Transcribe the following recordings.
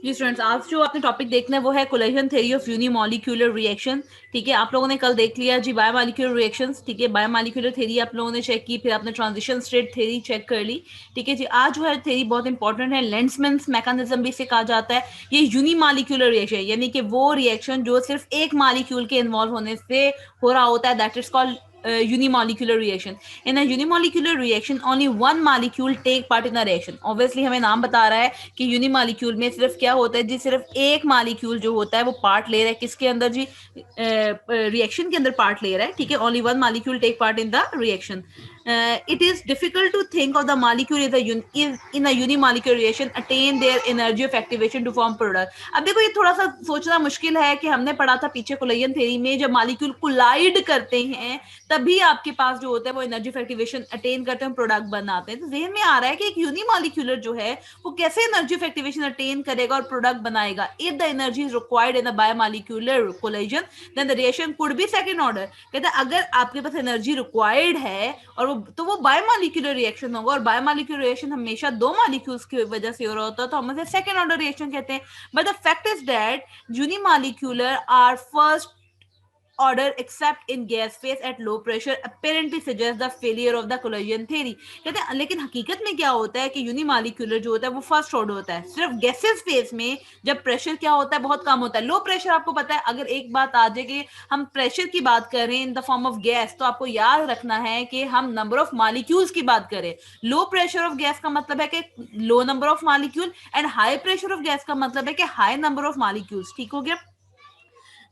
जी students, आज जो आपने टॉपिक देखना है वो है collision theory of unimolecular reaction. ठीक है, आप लोगों ने कल देख लिया जी बायोमॉलिक्यूलर रिएक्शंस। ठीक है, बायोमॉलिक्यूलर थ्योरी आप लोगों ने चेक की, फिर आपने ट्रांजिशन स्टेट थ्योरी चेक कर ली। ठीक है जी, आज जो है थ्योरी बहुत इंपॉर्टेंट है, लेंसमैन्स मैकेनिज्म भी इसे कहा जाता है। ये यूनिमॉलिक्यूलर रिएक्शन यानी कि वो रिएक्शन जो सिर्फ एक मॉलिक्यूल के इन्वॉल्व होने से हो रहा होता है, that is called unimolecular reaction. In a unimolecular reaction, only one molecule take part in the reaction. Obviously हमें नाम बता रहा है कि यूनिमॉलिक्यूल में सिर्फ क्या होता है जी, सिर्फ एक मॉलिक्यूल जो होता है वो पार्ट ले रहा है किसके अंदर जी, रिएक्शन के अंदर पार्ट ले रहा है। ठीक है, only one molecule take part in the reaction. It is difficult to think of the molecule is in a unimolecular reaction attain their energy of activation to form product. अब देखो, ये थोड़ा सा सोचना मुश्किल है कि हमने पढ़ा था पीछे कोलिजन थ्योरी में, जब मॉलिक्यूल कोलाइड करते हैं तभी आपके पास जो होता है वो एनर्जी ऑफ एक्टिवेशन अटेन करते हैं, प्रोडक्ट बनाते हैं। तो जेहन में आ रहा है कि एक यूनिमॉलिक्यूलर जो है वो कैसे एनर्जी ऑफ एक्टिवेशन अटेन करेगा और प्रोडक्ट बनाएगा। If the energy is required in the bimolecular collision then the reaction could be second order. कहते हैं अगर आपके पास एनर्जी रिक्वायर्ड है और वो बायोमॉलिक्यूलर रिएक्शन होगा, और बायोमॉलिक्यूलर रिएक्शन हमेशा दो मॉलिक्यूल्स की वजह से हो रहा होता है, तो हम उसे सेकंड ऑर्डर रिएक्शन कहते हैं। But the fact is that unimolecular are first order except in gas phase at low pressure apparently suggests the failure of the collision theory. कहते हैं लेकिन हकीकत में क्या होता है कि यूनिमॉलिक्यूलर जो होता है वो फर्स्ट ऑर्डर होता है सिर्फ गैसेस फेज में, जब प्रेशर क्या होता है बहुत कम होता है। लो प्रेशर आपको पता है, अगर एक बात आ जाए कि हम प्रेशर की बात करें in the form of gas, तो आपको याद रखना है कि हम नंबर ऑफ मॉलिक्यूल्स की बात करें। लो प्रेशर ऑफ गैस का मतलब है कि low number of molecule, and high pressure of gas का मतलब है कि हाई नंबर ऑफ मॉलिक्यूल्स। ठीक हो गया,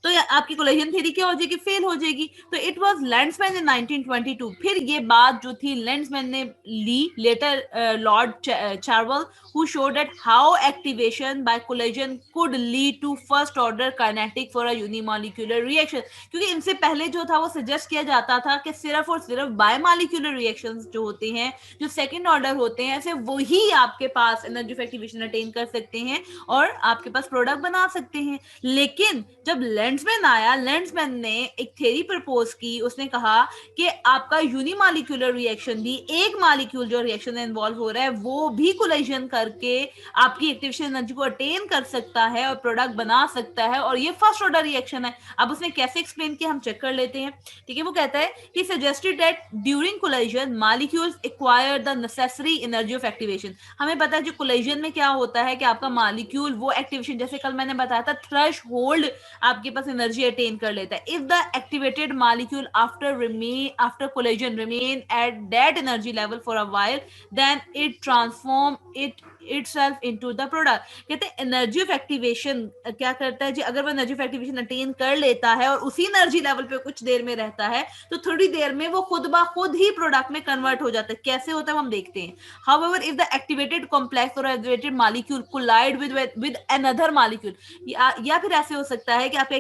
तो आपकी कोलिजन थ्योरी क्या हो जाएगी, फेल हो जाएगी। तो इट वाज लेंड्समैन इन 1922। फिर ये बात जो थी लेंड्समैन ने ली, लेटर लॉर्ड चार्वल, who showed that how activation by collision could lead to first order kinetic for a unimolecular reaction. क्योंकि इनसे पहले जो था वो सजेस्ट किया जाता था कि सिर्फ और सिर्फ बायोमॉलिक्यूलर रिएक्शंस जो होते हैं, जो सेकंड ऑर्डर होते हैं, सिर्फ वही आपके पास एनर्जी ऑफ एक्टिवेशन अटेन कर सकते हैं और आपके पास प्रोडक्ट बना सकते हैं। लेकिन जब लेंड्समैन आया, लेंड्समैन ने एक थ्योरी प्रपोज की, उसने कहा कि आपका यूनिमॉलिक्यूलर रिएक्शन भी, एक मॉलिक्यूल जो रिएक्शन में इन्वॉल्व हो रहा है वो भी कोलिजन करके आपकी एक्टिवेशन एनर्जी को अटेन कर सकता है और प्रोडक्ट बना सकता है, और ये फर्स्ट ऑर्डर रिएक्शन है। अब उसने कैसे एक्सप्लेन किया हम चेक कर लेते हैं। ठीक है, वो कहता है कि suggested that during collision molecules acquire the necessary energy of activation. हमें पता है जो कोलिजन में क्या होता है कि आपका मॉलिक्यूल वो एक्टिवेशन, जैसे कल मैंने बताया था, थ्रेशहोल्ड आपके पास एनर्जी अटेन कर लेता है। If the activated molecule after collision remain at that energy level for a while then it transform itself into the product। कहते हैं एनर्जी ऑफ एक्टिवेशन क्या करता है जी, अगर वो एनर्जी ऑफ एक्टिवेशन अटेन कर लेता है और उसी एनर्जी लेवल पे कुछ देर में रहता है, तो थोड़ी देर में वो खुद ब खुद ही प्रोडक्ट में कन्वर्ट हो जाता है। कैसे होता है हम देखते हैं। However, if the activated complex or activated molecule collide with another molecule, या फिर ऐसे हो सकता है कि आप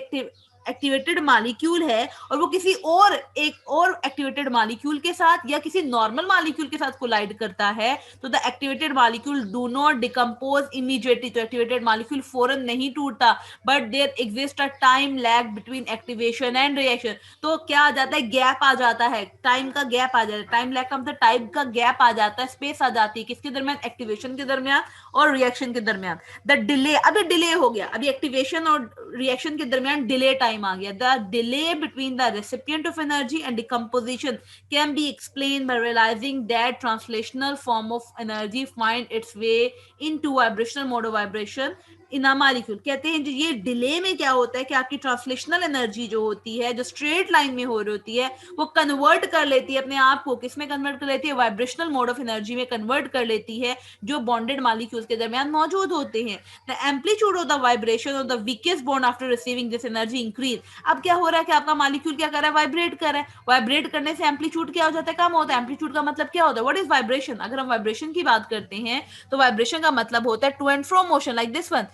एक्टिवेटेड मॉलिक्यूल है और वो किसी और एक और एक्टिवेटेड मॉलिक्यूल के साथ या किसी नॉर्मल मॉलिक्यूल के साथ कोलाइड करता है, तो the activated molecule do not decompose immediately. तो एक्टिवेटेड मॉलिक्यूल फौरन नहीं टूटता, but there exist a time lag between activation and reaction. तो क्या आ जाता है, गैप आ जाता है, टाइम का गैप आ जाता है। टाइम लैग का मतलब टाइम का गैप आ जाता है, स्पेस आ जाती है किसके दरमियान, एक्टिवेशन के दरमियान और रिएक्शन के दरमियान। द डिले, अभी डिले हो गया, अभी एक्टिवेशन और रिएक्शन के दरमियान डिले टाइम आ गया। The delay between the recipient of energy and decomposition can be explained by realizing that translational form of energy find its way into vibrational mode of vibration in a molecule. कहते हैं ये delay में क्या होता है कि आपकी translational energy जो होती है, जो स्ट्रेट लाइन में हो रही होती है, वो कन्वर्ट कर लेती है अपने आप को, किस में कन्वर्ट कर लेती है, वाइब्रेशनल मोड ऑफ एनर्जी में कन्वर्ट कर लेती है, जो बॉन्डेड मॉलिक्यूल्स के दरमियान मौजूद होते हैं। The amplitude of the vibration of the weakest bond after receiving this energy increase. अब क्या हो रहा है कि आपका मॉलिक्यूल क्या कर रहा है, वाइब्रेट कर रहा है। वाइब्रेट करने से एम्पलीट्यूड क्या हो जाता है, कम होता है। एम्पलीट्यूड का मतलब क्या होता है, व्हाट इज वाइब्रेशन। अगर हम वाइब्रेशन की बात करते हैं तो वाइब्रेशन का मतलब होता है to and fro motion, like this one.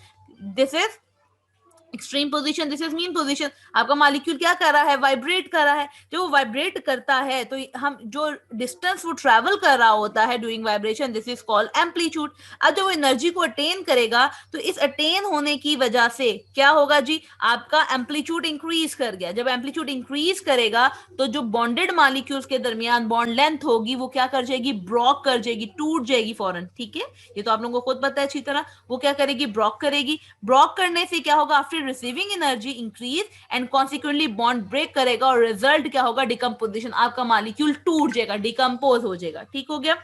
This is extreme position, this is mean position. आपका मॉलिक्यूल क्या कर रहा है, वाइब्रेट कर रहा है। जब वो वाइब्रेट करता है तो हम जो डिस्टेंस वो ट्रैवल कर रहा होता है during vibration, this is called amplitude. अब जब वो एनर्जी को अटेन करेगा तो इस अटेन होने की वजह से क्या होगा जी, आपका एम्पलीट्यूड इंक्रीज कर गया। जब एम्पलीट्यूड इंक्रीज करेगा तो जो बॉन्डेड मॉलिक्यूल्स के दरमियान बॉन्ड लेंथ होगी वो क्या कर जाएगी, ब्रॉक कर जाएगी, टूट जाएगी फौरन। ठीक है, ये तो आप लोगों को खुद पता है अच्छी तरह। वो क्या करेगी, ब्रॉक करेगी। ब्रॉक करने से क्या होगा, after receiving energy increase and consequently bond break करेगा और रिजल्ट क्या होगा, डिकम्पोजिशन। आपका मॉलिक्यूल टूट जाएगा, डिकम्पोज हो जाएगा। ठीक हो गया।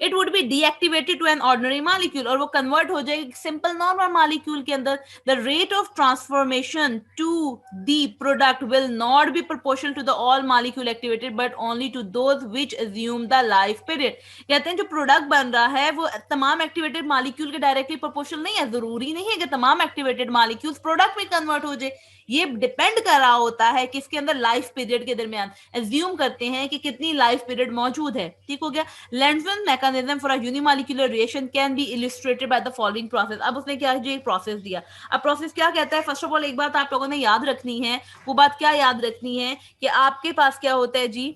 It would be deactivated to an ordinary molecule, और वो कन्वर्ट हो जाएगी सिंपल नॉर्मल मॉलिक्यूल के अंदर। The rate of transformation to the product will not be proportional to the all molecule activated but only to those which assume the life period. कहते हैं जो product बन रहा है वो तमाम एक्टिवेटेड मॉलिक्यूल के डायरेक्टली प्रोपोर्शनल नहीं है। जरूरी नहीं है कि तमाम एक्टिवेटेड मॉलिक्यूल्स प्रोडक्ट में कन्वर्ट हो जाए। ये डिपेंड कर रहा होता है कि इसके अंदर लाइफ पीरियड के दरमियान एज्यूम करते हैं कि कितनी लाइफ पीरियड मौजूद है। ठीक हो गया। Lenzman mechanism for a unimolecular reaction can be illustrated by the following process। अब उसने क्या जो प्रोसेस दिया, अब प्रोसेस क्या कहता है। फर्स्ट ऑफ ऑल एक बात आप लोगों ने याद रखनी है, वो बात क्या याद रखनी है कि आपके पास क्या होता है जी,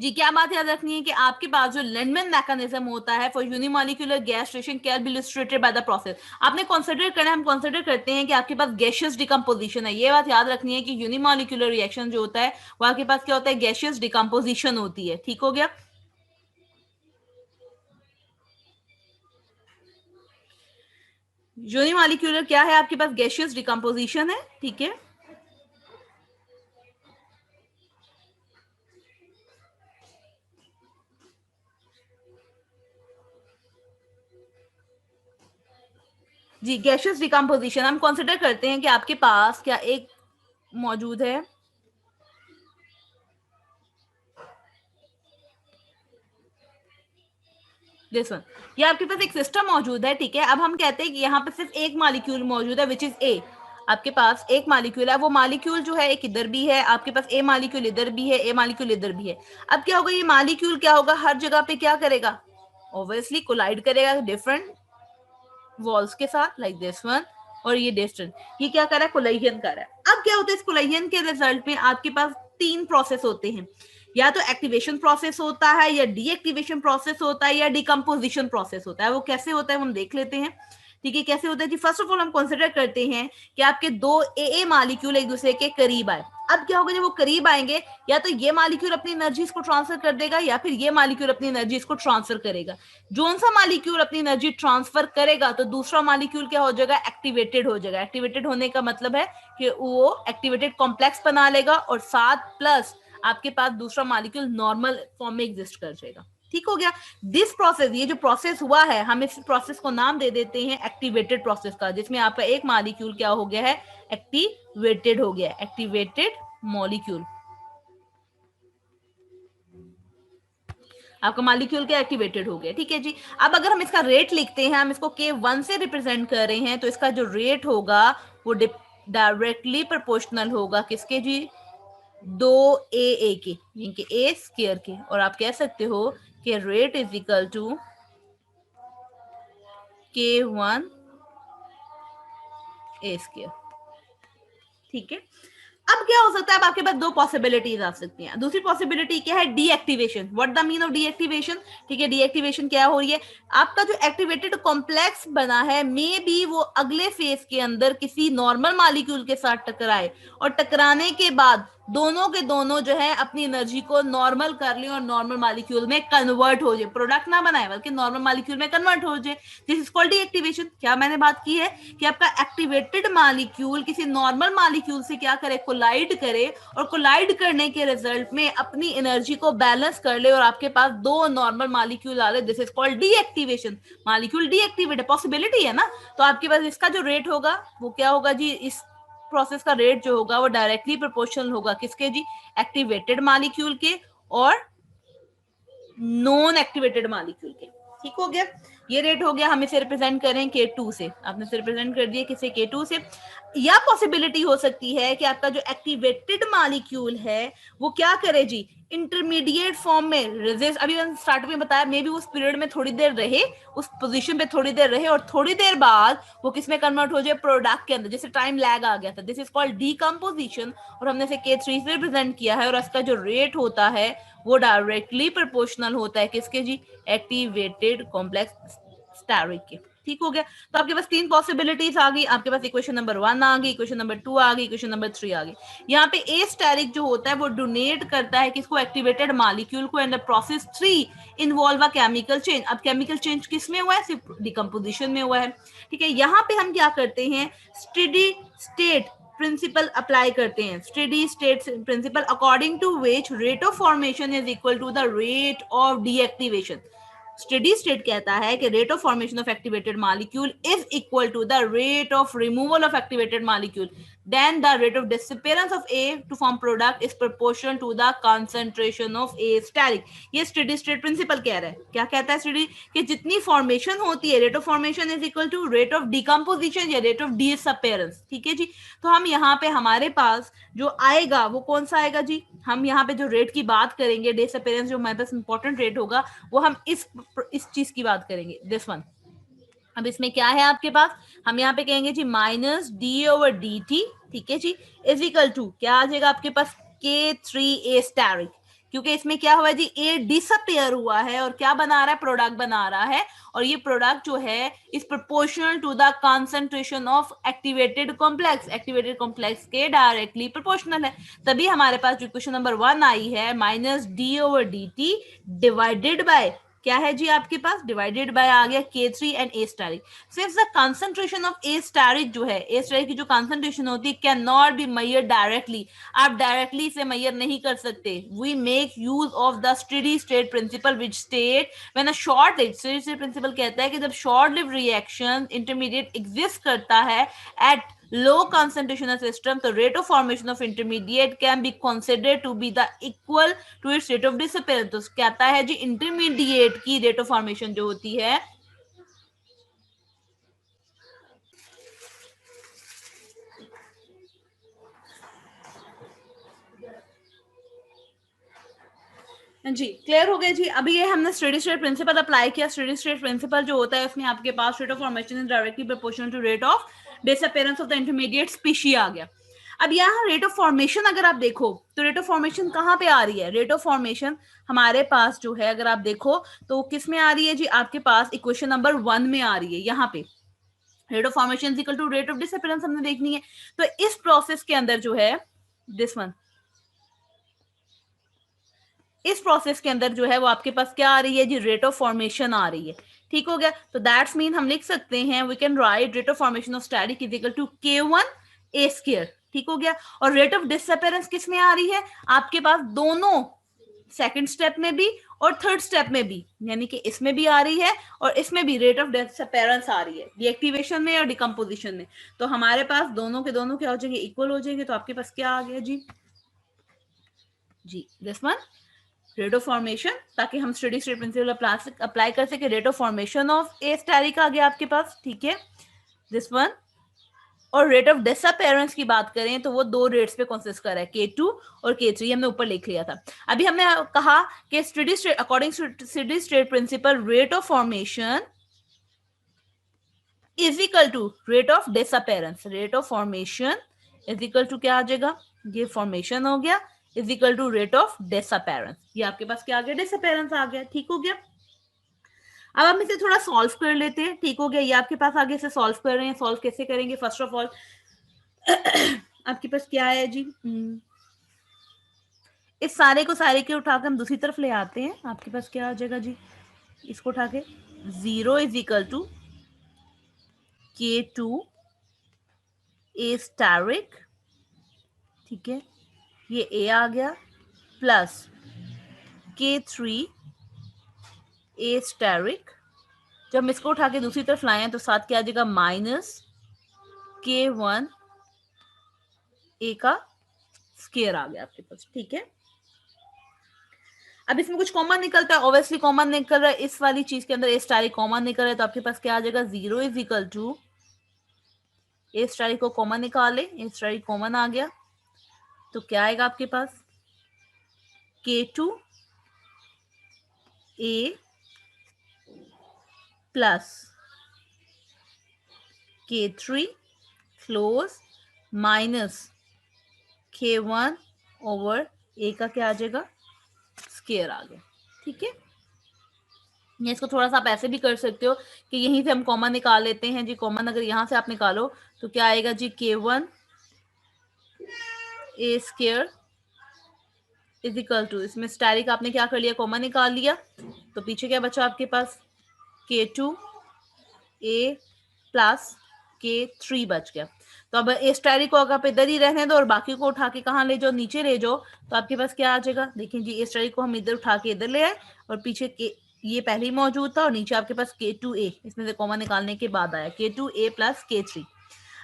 जी क्या बात याद रखनी है कि आपके पास जो लेंडमैन मैकेनिज्म होता है for unimolecular gas reaction can be illustrated by the process. आपने कंसीडर करना है, हम कंसीडर करते हैं कि आपके पास गैसियस डिकम्पोजिशन है। ये बात याद रखनी है कि यूनिमॉलिक्यूलर रिएक्शन जो होता है वो आपके पास क्या होता है, गैसियस डिकम्पोजिशन होती है। ठीक हो गया। यूनिमॉलिक्यूलर क्या है, आपके पास गैसियस डिकम्पोजिशन है। ठीक है, जी गैसियस डिकम्पोजिशन हम कंसिडर करते हैं कि आपके पास क्या एक मौजूद है, दिस वन। ये आपके पास एक सिस्टम मौजूद है। ठीक है, अब हम कहते हैं कि यहाँ पे सिर्फ एक मॉलिक्यूल मौजूद है विच इज ए। आपके पास एक मॉलिक्यूल है, वो मॉलिक्यूल जो है एक इधर भी है, आपके पास ए मॉलिक्यूल इधर भी है, ए मॉलिक्यूल इधर भी है। अब क्या होगा, ये मॉलिक्यूल क्या होगा, हर जगह पे क्या करेगा, ऑब्वियसली कोलाइड करेगा डिफरेंट वॉल्स के साथ, लाइक दिस वन। और ये डिस्टेंस, ये क्या कर रहा है, कोलाइजन कर रहा है। अब क्या होता है, इस कोलाइजन के रिजल्ट में आपके पास तीन प्रोसेस होते हैं। या तो एक्टिवेशन प्रोसेस होता है, या डीएक्टिवेशन प्रोसेस होता है, या डिकम्पोजिशन प्रोसेस होता है। वो कैसे होता है हम देख लेते हैं। ठीक है, कैसे होता है जी, फर्स्ट ऑफ ऑल हम कंसिडर करते हैं कि आपके दो ए मॉलिक्यूल एक दूसरे के करीब आए। अब क्या होगा, जब वो करीब आएंगे या तो ये मॉलिक्यूल अपनी एनर्जी को ट्रांसफर कर देगा या फिर ये मॉलिक्यूल अपनी एनर्जी को ट्रांसफर करेगा। जो सा मॉलिक्यूल अपनी एनर्जी ट्रांसफर करेगा तो दूसरा मॉलिक्यूल क्या हो जाएगा, एक्टिवेटेड हो जाएगा। एक्टिवेटेड होने का मतलब है कि वो एक्टिवेटेड कॉम्प्लेक्स बना लेगा और साथ प्लस आपके पास दूसरा मॉलिक्यूल नॉर्मल फॉर्म में एग्जिस्ट कर जाएगा। ठीक हो गया। दिस प्रोसेस, ये जो प्रोसेस हुआ है, हम इस प्रोसेस को नाम दे देते हैं एक्टिवेटेड प्रोसेस का, जिसमें आपका एक मॉलिक्यूल क्या हो गया है, एक्टिवेटेड हो गया, एक्टिवेटेड मॉलिक्यूल। आपका मॉलिक्यूल क्या एक्टिवेटेड हो गया। ठीक है जी। अब अगर हम इसका रेट लिखते हैं, हम इसको K1 से रिप्रेजेंट कर रहे हैं, तो इसका जो रेट होगा वो डायरेक्टली प्रोपोर्शनल होगा किसके जी, 2a के, यानी कि a स्क्वायर के। और आप कह सकते हो कि rate is equal to K1 a square. ठीक है। अब क्या हो सकता है, अब आपके पास दो पॉसिबिलिटीज आ सकती हैं। दूसरी पॉसिबिलिटी क्या है, deactivation. What the mean of deactivation. ठीक है, डीएक्टिवेशन क्या हो रही है, आपका जो एक्टिवेटेड कॉम्प्लेक्स बना है मे बी वो अगले फेज के अंदर किसी नॉर्मल मॉलिक्यूल के साथ टकराए, और टकराने के बाद दोनों के दोनों जो है अपनी एनर्जी को नॉर्मल कर लें और नॉर्मल मॉलिक्यूल में कन्वर्ट हो जाए, प्रोडक्ट ना बनाए बल्कि नॉर्मल मॉलिक्यूल में कन्वर्ट हो जाए। This is called deactivation. क्या मैंने बात की है कि आपका एक्टिवेटेड मॉलिक्यूल किसी नॉर्मल मॉलिक्यूल से क्या करे, कोलाइड करे, और कोलाइड करने के रिजल्ट में अपनी एनर्जी को बैलेंस कर ले और आपके पास दो नॉर्मल मॉलिक्यूल आ रहे। This is called deactivation. Molecule deactivate है, पॉसिबिलिटी है ना। तो आपके पास इसका जो रेट होगा वो क्या होगा जी, इस प्रोसेस का रेट जो होगा वो डायरेक्टली प्रोपोर्शनल होगा किसके जी, एक्टिवेटेड मॉलिक्यूल के और नॉन एक्टिवेटेड मॉलिक्यूल के। ठीक हो गया। ये रेट हो गया, हम इसे रिप्रेजेंट करें K2 से। आपने इसे रिप्रेजेंट कर दिया किसे, K2 से। या पॉसिबिलिटी हो सकती है कि आपका जो एक्टिवेटेड मॉलिक्यूल है वो क्या करे जी, इंटरमीडिएट फॉर्म में रेजिस्ट, अभी मैंने स्टार्ट में बताया, मे बी उस पीरियड में थोड़ी देर रहे, उस पोजीशन पे थोड़ी देर रहे और थोड़ी देर बाद वो किस में कन्वर्ट हो जाए, प्रोडक्ट के अंदर, जैसे टाइम लैग आ गया था, दिस इज कॉल्ड डीकम्पोजिशन, और हमने इसे K3 से रिप्रेजेंट किया है, और इसका जो रेट होता है वो डायरेक्टली प्रोपोर्शनल होता है किसके जी, एक्टिवेटेड कॉम्प्लेक्स स्टेरिक के। ठीक हो गया। तो आपके पास तीन पॉसिबिलिटीज आ गई, आपके पास इक्वेशन नंबर 1 आ गई, इक्वेशन नंबर 2 आ गई, इक्वेशन नंबर 3 आ गई। यहाँ पे ए स्टेरिक जो होता है वो डोनेट करता है किसको, एक्टिवेटेड मॉलिक्यूल को, and the process 3 involve a chemical change. अब केमिकल चेंज किस में हुआ है, सिर्फ डिकम्पोजिशन में हुआ है। ठीक है, यहाँ पे हम क्या करते हैं, स्टेडी स्टेट प्रिंसिपल अप्लाई करते हैं, steady state principle, according to which rate of formation is equal to the rate of deactivation. Steady state कहता है कि rate of formation of activated molecule is equal to the rate of removal of activated molecule, then the rate of disappearance of A to form product is proportional to the concentration of A asterisk. ये steady state principle कह रहा है, क्या कहता है steady, कि जितनी formation होती है, rate of formation is equal to rate of decomposition या रेट ऑफ डिसअपीयरेंस। ठीक है जी। तो हम यहाँ पे हमारे पास जो आएगा वो कौन सा आएगा जी, हम यहाँ पे जो रेट की बात करेंगे, डिसअपीयरेंस जो हमारे पास इंपॉर्टेंट रेट होगा, वो हम इस चीज की बात करेंगे, दिस वन। अब इसमें क्या है आपके पास, हम यहाँ पे कहेंगे जी minus D over D T, ठीक है जी, इज इक्वल टू क्या आ जाएगा आपके पास, K3A स्टेरिक, क्योंकि इसमें क्या हुआ है जी, ए डिसअपियर हुआ है और क्या बना रहा है, प्रोडक्ट बना रहा है, और ये प्रोडक्ट जो है is proportional to the concentration of activated complex, activated complex के डायरेक्टली प्रोपोर्शनल है। तभी हमारे पास जो क्वेश्चन नंबर 1 आई है, minus D over D T divided by क्या है जी आपके पास, डिवाइडेड बाय आ गया K3 and A asterisk. Since the concentration of A asterisk जो है, ए स्टेरिक की जो कंसंट्रेशन होती है can not be measure directly, आप डायरेक्टली इसे मेजर नहीं कर सकते, we make use of the steady state principle which state when a short lived, steady state principle कहता है कि जब short lived reaction intermediate exist करता है at low concentration of system, the rate of formation of intermediate can be considered to be the equal to its rate of disappearance। तो कहता है जी intermediate की रेट ऑफ फॉर्मेशन जो होती है जी, clear हो गया जी। अभी ये हमने स्टेडी स्टेट प्रिंसिपल अप्लाई किया, स्टेडी स्टेट प्रिंसिपल जो होता है उसमें आपके पास rate of formation is directly proportional to rate of disappearance of the intermediate species आ गया। अब यहाँ रेट ऑफ फॉर्मेशन अगर आप देखो तो रेट ऑफ फॉर्मेशन कहाँ पे आ रही है, रेट ऑफ फॉर्मेशन हमारे पास जो है अगर आप देखो तो किस में आ रही है जी, आपके पास इक्वेशन नंबर 1 में आ रही है। यहाँ पे rate of formation is equal to rate of disappearance हमने देखनी है। तो इस प्रोसेस के अंदर जो है दिस वन, इस प्रोसेस के अंदर जो है वो आपके पास क्या आ रही है जी, रेट ऑफ फॉर्मेशन आ रही है। ठीक हो गया। तो दैट्स मीन हम लिख सकते हैं, we can write rate of formation of static is equal to K1A square. ठीक हो गया। और रेट ऑफ डिसअपीयरेंस किस में आ रही है, आपके पास दोनों सेकंड स्टेप में भी और थर्ड स्टेप में भी, यानी कि इसमें भी आ रही है और इसमें भी रेट ऑफ डिसअपीयरेंस आ रही है, डीएक्टिवेशन में और डिकम्पोजिशन में। तो हमारे पास दोनों के दोनों क्या हो जाएंगे, इक्वल हो जाएंगे। तो आपके पास क्या आ गया जी, this one rate of formation, ताकि हम स्टेडी स्टेट प्रिंसिपल अप्लाई कर सके, rate of formation of A asterisk आ गया आपके पास। ठीक है, दिस वन। और रेट ऑफ डिसअपीयरेंस की बात करें तो वो दो रेट्स पे कंसिस्ट कर रहा है, K2 और K3, हमने ऊपर लिख लिया था। अभी हमने कहा कि steady state according steady state principle rate of formation is equal to rate of disappearance, rate of formation is equal to क्या आ जाएगा, ये फॉर्मेशन हो गया, is equal to rate of disappearance. ये आपके पास क्या आ गया, डिसअपीयरेंस आ गया। ठीक हो गया। अब हम इसे थोड़ा सॉल्व कर लेते हैं। ठीक हो गया, ये आपके पास आगे इसे सॉल्व कर रहे हैं। सॉल्व कैसे करेंगे, फर्स्ट ऑफ ऑल आपके पास क्या है जी, इस सारे को सारे के उठाकर हम दूसरी तरफ ले आते हैं। आपके पास क्या आ जाएगा जी, इसको उठा के 0 is equal to K2A steric, ठीक है, ये A आ गया, प्लस K3A स्टेरिक। जब हम इसको उठा के दूसरी तरफ लाए तो साथ क्या आ जाएगा, माइनस K1A का स्क्वायर आ गया आपके पास। ठीक है, अब इसमें कुछ कॉमन निकलता है, ऑब्वियसली कॉमन निकल रहा है, इस वाली चीज के अंदर ए स्टारिक कॉमन निकल रहा है। तो आपके पास क्या आ जाएगा, 0 इज इक्वल टू ए स्टारिक को कॉमन निकाले, ए स्टारिक कॉमन आ गया तो क्या आएगा आपके पास, K2 A plus K3 close minus K1 over A का क्या आ जाएगा, स्केयर आ गया। ठीक है, या इसको थोड़ा सा आप ऐसे भी कर सकते हो कि यहीं से हम कॉमन निकाल लेते हैं जी। कॉमन अगर यहां से आप निकालो तो क्या आएगा जी, K1 A square is equal to, इसमें स्टैरिक आपने क्या कर लिया, कॉमन निकाल लिया, तो पीछे क्या बचा आपके पास, K2 A प्लस K3 बच गया। तो अब ए स्टैरिक को अगर आप इधर ही रहने दो और बाकी को उठा के कहाँ ले जाओ, नीचे ले जाओ, तो आपके पास क्या आ जाएगा, देखिए जी, ए स्टैरिक को हम इधर उठा के इधर ले आए और पीछे के ये पहले ही मौजूद था और नीचे आपके पास K2A इसमें से कॉमन निकालने के बाद आया K2A प्लस K3।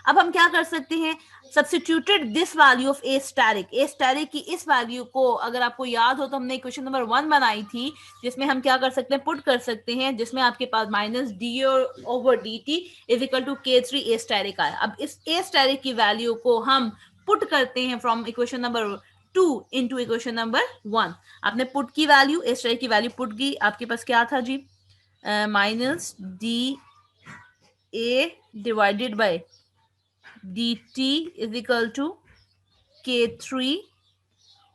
अब हम क्या कर सकते हैं, substituted this value of A asterisk की इस वैल्यू को, अगर आपको याद हो तो हमने क्वेश्चन नंबर 1 बनाई थी जिसमें हम क्या कर सकते हैं, पुट कर सकते हैं, जिसमें आपके पास minus D over D T is equal to K3 A asterisk आया। अब इस ए स्टैरिक की वैल्यू को हम पुट करते हैं from equation number 2 into equation number 1। आपने पुट की वैल्यू, ए स्टैरिक की वैल्यू पुट की, आपके पास क्या था जी, minus D A divided by dt is equal to K3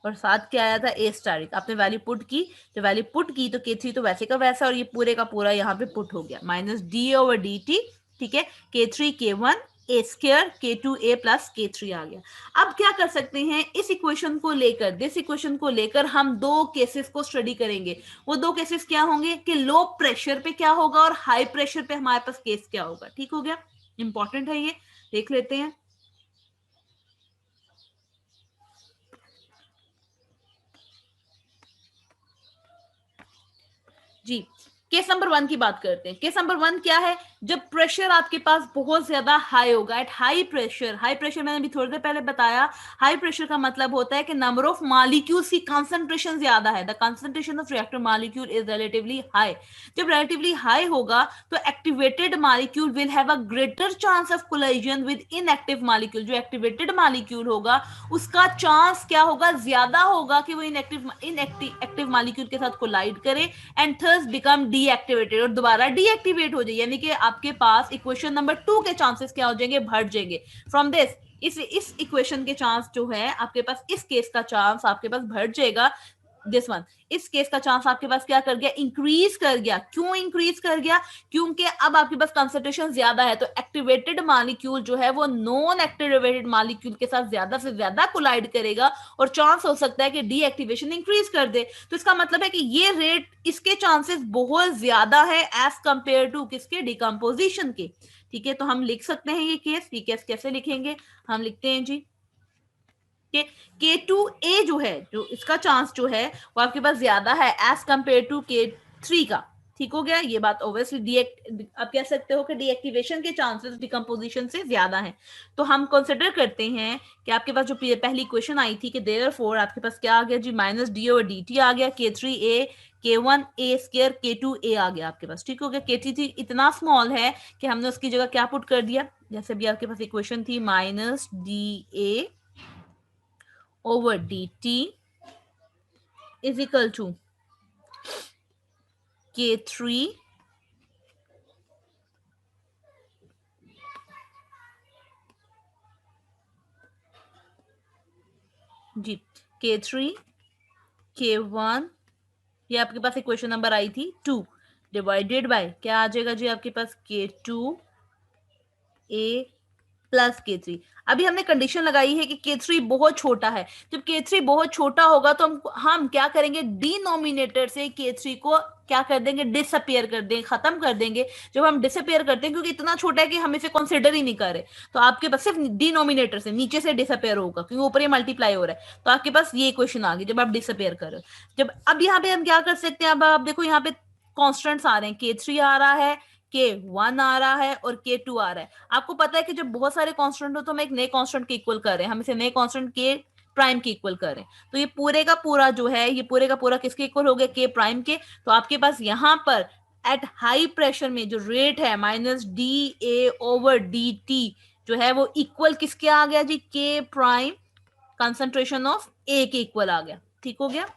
और साथ क्या आया था, ए स्टैरिक। आपने वैल्यू पुट की, जब वैल्यू पुट की तो K3 तो वैसे का वैसा और ये पूरे का पूरा यहाँ पे पुट हो गया, minus D over D T. ठीक है, K3 K1 A square K2 A plus K3 आ गया। अब क्या कर सकते हैं, इस इक्वेशन को लेकर, दिस इक्वेशन को लेकर हम दो केसेस को स्टडी करेंगे। वो दो केसेस क्या होंगे कि लो प्रेशर पे क्या होगा और हाई प्रेशर पे हमारे पास केस क्या होगा। ठीक हो गया, इंपॉर्टेंट है ये, देख लेते हैं जी। केस नंबर 1 की बात करते हैं। केस नंबर 1 क्या है, जब प्रेशर आपके पास बहुत ज्यादा हाई होगा, एट हाई प्रेशर मैंने अभी थोड़ी देर पहले बताया, हाई प्रेशर का मतलब होता है कि नंबर ऑफ मॉलिक्यूल्स की कंसंट्रेशन ज्यादा है, the concentration of reactive molecule is relatively high. जब रिलेटिवली हाई होगा तो activated molecule will have a greater chance of collision with inactive molecule. जो एक्टिवेटेड मॉलिक्यूल होगा उसका चांस क्या होगा, ज्यादा होगा कि वो इनएक्टिव मॉलिक्यूल के साथ कोलाइड करे एंड थर्स बिकम डीएक्टिवेटेड, और दोबारा डीएक्टिवेट हो जाए, यानी कि आपके पास इक्वेशन नंबर 2 के चांसेस क्या हो जाएंगे, बढ़ जाएंगे। फ्रॉम दिस, इस इक्वेशन के चांस जो है आपके पास, इस केस का चांस आपके पास बढ़ जाएगा, दिस वन, इस केस का चांस आपके पास क्या कर गया, इंक्रीज कर गया। क्यों इंक्रीज कर गया, क्योंकि अब आपके पास कंसंट्रेशन ज्यादा है, तो एक्टिवेटेड मॉलिक्यूल जो है वो नॉन एक्टिवेटेड मॉलिक्यूल के साथ ज्यादा से ज्यादा कोलाइड करेगा और चांस हो सकता है कि डीएक्टिवेशन इंक्रीज कर दे। तो इसका मतलब है कि ये रेट, इसके चांसेस बहुत ज्यादा है एज कंपेयर टू किसके, डिकम्पोजिशन के। ठीक है, तो हम लिख सकते हैं ये केस कैसे लिखेंगे, हम लिखते हैं जी K2A जो है, जो इसका चांस जो है वो आपके पास ज्यादा है एज कंपेयर टू K3 का। ठीक हो गया, ये बात ऑब्वियसली आप कह सकते हो कि डीएक्टिवेशन के चांसेस डिकम्पोजिशन से ज्यादा हैं। तो हम कंसिडर करते हैं कि आपके पास जो पहली क्वेश्चन आई थी कि देयरफॉर आपके पास क्या आ गया जी, minus D over D T आ गया, K3A K1 A square K2A आ गया आपके पास। ठीक हो गया, K3 इतना स्मॉल है कि हमने उसकी जगह क्या पुट कर दिया, जैसे भी आपके पास इक्वेशन थी, minus D A over dt is equal to K3 जी, K3 K1, ये आपके पास इक्वेशन नंबर आई थी 2 डिवाइडेड बाय क्या आ जाएगा जी आपके पास, K2A प्लस K3। अभी हमने कंडीशन लगाई है कि K3 बहुत छोटा है। जब K3 बहुत छोटा होगा तो हम क्या करेंगे, डिनोमिनेटर से K3 को क्या कर देंगे, डिसअपियर कर देंगे, खत्म कर देंगे। जब हम डिसअपियर करते हैं, क्योंकि इतना छोटा है कि हम इसे कंसिडर ही नहीं कर रहे, तो आपके पास सिर्फ डिनोमिनेटर से नीचे से डिसअपियर होगा, क्योंकि ऊपर ही मल्टीप्लाई हो रहा है। तो आपके पास ये इक्वेशन आ गई जब आप डिसअपियर कर रहे हो। जब अब यहाँ पे हम क्या कर सकते हैं, अब आप देखो यहाँ पे कॉन्स्टेंट्स आ रहे हैं, K3 आ रहा है, K1 आ रहा है और K2 आ रहा है। आपको पता है कि जब बहुत सारे कांस्टेंट हो तो हम एक नए कांस्टेंट के इक्वल कर रहे हैं, हम इसे नए कांस्टेंट के प्राइम के इक्वल करें, तो ये पूरे का पूरा जो है, ये पूरे का पूरा किसके इक्वल हो गया, के प्राइम के। तो आपके पास यहां पर एट हाई प्रेशर में जो रेट है minus D A over D T जो है वो इक्वल किसके आ गया जी, के प्राइम कंसंट्रेशन ऑफ ए के इक्वल आ गया। ठीक हो गया,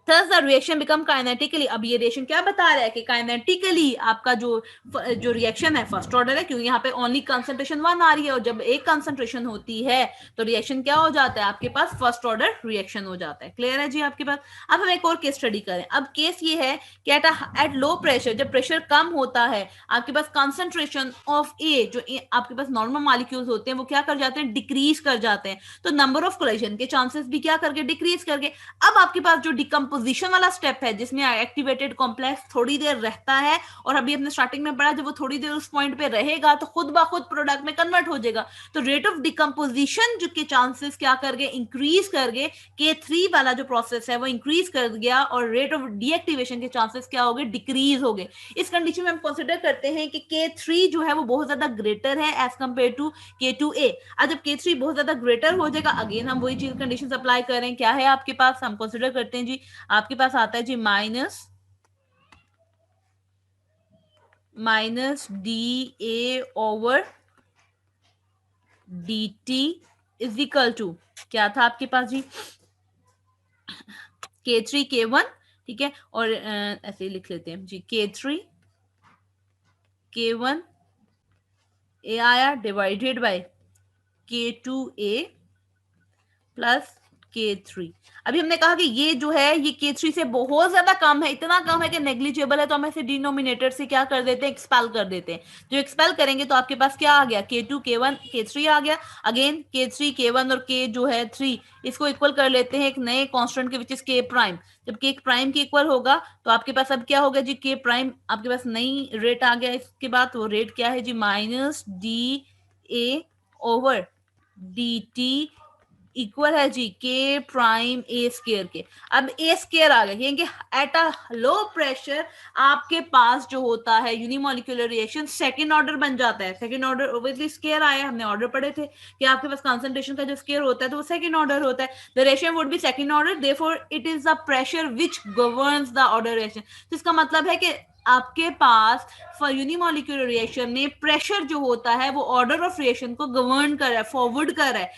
Thus the reaction become kinetically. अब ये रिएक्शन क्या बता रहा है कि काइनेटिकली आपका जो रिएक्शन है फर्स्ट ऑर्डर है, क्योंकि यहाँ पे ओनली कंसंट्रेशन 1 आ रही है, और जब एक कंसंट्रेशन होती है तो रिएक्शन क्या हो जाता है, आपके पास फर्स्ट ऑर्डर रिएक्शन हो जाता है। क्लियर है जी आपके पास? अब हम एक और केस स्टडी करें। अब केस ये है कि एट लो प्रेशर, जब प्रेशर कम होता है, आपके पास कंसंट्रेशन ऑफ ए, जो आपके पास नॉर्मल मॉलिक्यूल्स होते हैं वो क्या कर जाते हैं, डिक्रीज कर जाते हैं। तो नंबर ऑफ कोलिजन के चांसेस भी क्या करके डिक्रीज करके, अब आपके पास जो डिकम्पोजिशन वाला स्टेप है जिसमें एक्टिवेटेड कॉम्प्लेक्स थोड़ी देर रहता है, और अभी अपने स्टार्टिंग में पढ़ा जब वो थोड़ी देर उस पॉइंट पे रहेगा तो खुद ब खुद प्रोडक्ट में कन्वर्ट हो जाएगा। तो रेट ऑफ डिकम्पोजिशन जो के चांसेस क्या कर गए, इंक्रीज कर गए। K3 वाला जो प्रोसेस है वो इंक्रीज कर गया, और रेट ऑफ डीएक्टिवेशन के चांसेस क्या हो गए, डिक्रीज हो गए। इस कंडीशन में हम कंसिडर करते हैं कि K3 जो है वो बहुत ज्यादा ग्रेटर है एज कंपेयर टू K2A। अब जब K3 बहुत ज्यादा ग्रेटर हो जाएगा, अगेन हम वही चीज कंडीशन अप्लाई करें। क्या है आपके पास, हम कंसिडर करते हैं जी, आपके पास आता है जी minus D A over D T is equal to, क्या था आपके पास जी, K3 K1, ठीक है, और ऐसे ही लिख लेते हैं जी, K3 K1 ए आया divided by K2A plus K3। अभी हमने कहा कि ये जो है ये K3 से बहुत ज्यादा कम है, इतना कम है कि नेग्लिजिबल है, तो हम ऐसे डिनोमिनेटर से क्या कर देते हैं, एक्सपेल कर देते हैं। जो एक्सपेल करेंगे तो आपके पास क्या आ गया, K2 K1 K3 आ गया। अगेन K3 K1 और K जो है 3, इसको इक्वल कर लेते हैं एक नए कांस्टेंट के विच इज K प्राइम। जब K प्राइम के इक्वल होगा तो आपके पास अब क्या होगा जी, K प्राइम आपके पास नई रेट आ गया। इसके बाद वो रेट क्या है जी, minus D A over D T equal है जी के प्राइम ए स्केयर के। अब ए स्केयर आ गया क्योंकि एट अ लो प्रेशर आपके पास जो होता है यूनिमोलिकुलर रिएक्शन सेकंड ऑर्डर बन जाता है। सेकंड ऑर्डर ओब्वियसली स्केयर आया, हमने ऑर्डर पढ़े थे कि आपके पास कंसंट्रेशन का जो स्केयर होता है तो वो सेकंड ऑर्डर होता है। The reaction would be second order, therefore it is the pressure which governs the order reaction. तो इसका मतलब है कि आपके पास फॉर यूनिमोलिकुलर रिएक्शन में प्रेशर जो होता है वो ऑर्डर ऑफ रिएक्शन को गवर्न कर रहा है, फॉरवर्ड कर रहा है।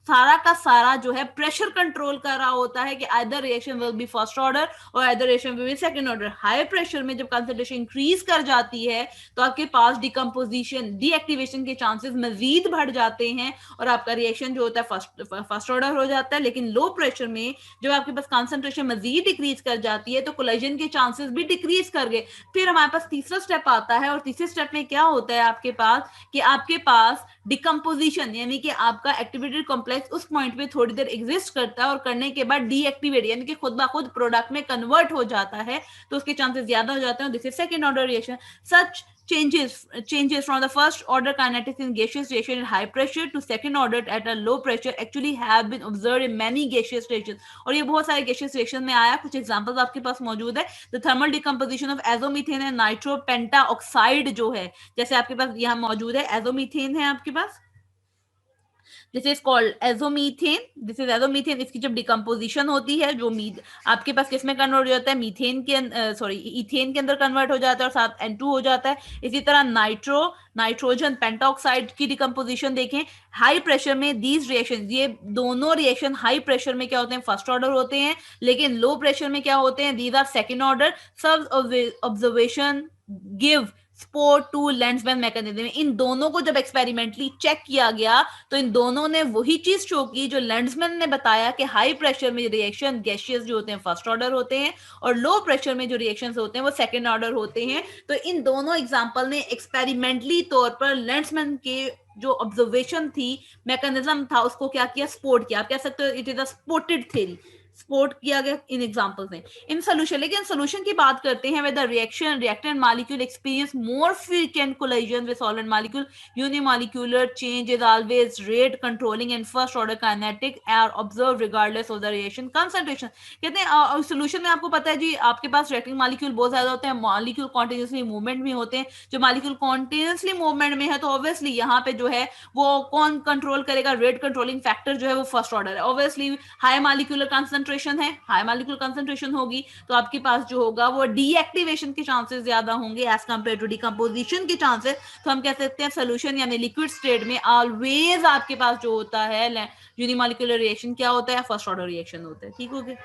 सारा का सारा जो है प्रेशर कंट्रोल कर रहा होता है कि either reaction will be first order और either reaction will be second order. High pressure में जब कंसंट्रेशन इंक्रीज कर जाती है तो आपके पास डिकम्पोजिशन डीएक्टिवेशन के चांसेस मजीद बढ़ जाते हैं और आपका रिएक्शन जो होता है फर्स्ट ऑर्डर हो जाता है। लेकिन लो प्रेशर में जब आपके पास कंसंट्रेशन मजीद डिक्रीज कर जाती है तो कोलिजन के चांसेस भी डिक्रीज कर गए। फिर हमारे पास तीसरा स्टेप आता है और तीसरे स्टेप में क्या होता है आपके पास कि आपके पास डिकम्पोजिशन यानी कि आपका एक्टिवेटेड कॉम्प्लेक्स उस पॉइंट पे थोड़ी देर एग्जिस्ट करता है और करने के बाद डीएक्टिवेट यानी कि खुद ब खुद प्रोडक्ट में कन्वर्ट हो जाता है, तो उसके चांसेस ज्यादा हो जाते हैं। This is second order reaction. Such changes from the first order kinetics in gaseous reaction at high pressure to second order at a low pressure actually have been observed in many gaseous reactions। और ये बहुत सारे gaseous reaction में आया। कुछ examples आपके पास मौजूद है। the thermal decomposition of azometane and nitro pentaoxide जो है, जैसे आपके पास यहाँ मौजूद है एजोमीथेन है आपके पास, this is called azomethane. This is azomethane. इसकी जब डिकम्पोजिशन होती है जो आपके पास किसमें कन्वर्ट हो जाता है, मीथेन के सॉरी इथेन के अंदर कन्वर्ट हो जाता है और साथ N2 हो जाता है। इसी तरह नाइट्रोजन पेंटाऑक्साइड की डिकम्पोजिशन देखें हाई प्रेशर में। दीज रिएक्शन, ये दोनों रिएक्शन हाई प्रेशर में क्या होते हैं, फर्स्ट ऑर्डर होते हैं, लेकिन लो प्रेशर में क्या होते हैं, दीज आर सेकेंड ऑर्डर। सब observation give support to Lindemann mechanism. इन दोनों को जब एक्सपेरिमेंटली चेक किया गया तो इन दोनों ने वही चीज शो की जो लेंड्समैन ने बताया कि हाई प्रेशर में रिएक्शन गैशियस जो होते हैं फर्स्ट ऑर्डर होते हैं और लो प्रेशर में जो रिएक्शंस होते हैं वो सेकंड ऑर्डर होते हैं। तो इन दोनों एग्जांपल ने एक्सपेरिमेंटली तौर पर लेंड्समैन के जो ऑब्जर्वेशन थी, मैकेनिज्म था, उसको क्या किया, सपोर्ट किया। आप कह सकते हो it is a supported theory, support किया गया इन एग्जांपल्स में। इन सोल्यूशन, लेकिन सोल्यूशन की बात करते हैं whether reaction reactant molecule experience more frequent collision with solid molecule, unimolecular change is always rate controlling and first order kinetic are observed regardless of the reaction concentration। कहते हैं solution में आपको पता है जी आपके पास रिएक्टिंग मॉलिक्यूल बहुत ज्यादा होते हैं, मॉलिक्यूल कॉन्टिन्यूसली मूवमेंट में होते हैं। जो मॉलिक्यूल कॉन्टिन्यूसली मूवमेंट में है तो ऑब्वियसली यहाँ पे जो है वो कौन कंट्रोल करेगा, रेट कंट्रोलिंग फैक्टर जो है वो फर्स्ट ऑर्डर है। ऑब्वियसली हाई मॉलिक्यूलर कंसंट्रेशन है, हाई मॉलिक्यूलर कंसंट्रेशन होगी तो आपके पास जो होगा वो डीएक्टिवेशन के चांसेस ज्यादा होंगे एज कंपेयर टू डिकम्पोजिशन के चांसेस। तो हम कह सकते हैं सोल्यूशन यानी लिक्विड स्टेट में ऑलवेज आपके पास जो होता है यूनिमॉलिक्यूलर रिएक्शन क्या होता है, फर्स्ट ऑर्डर रिएक्शन होता है। ठीक हो गया।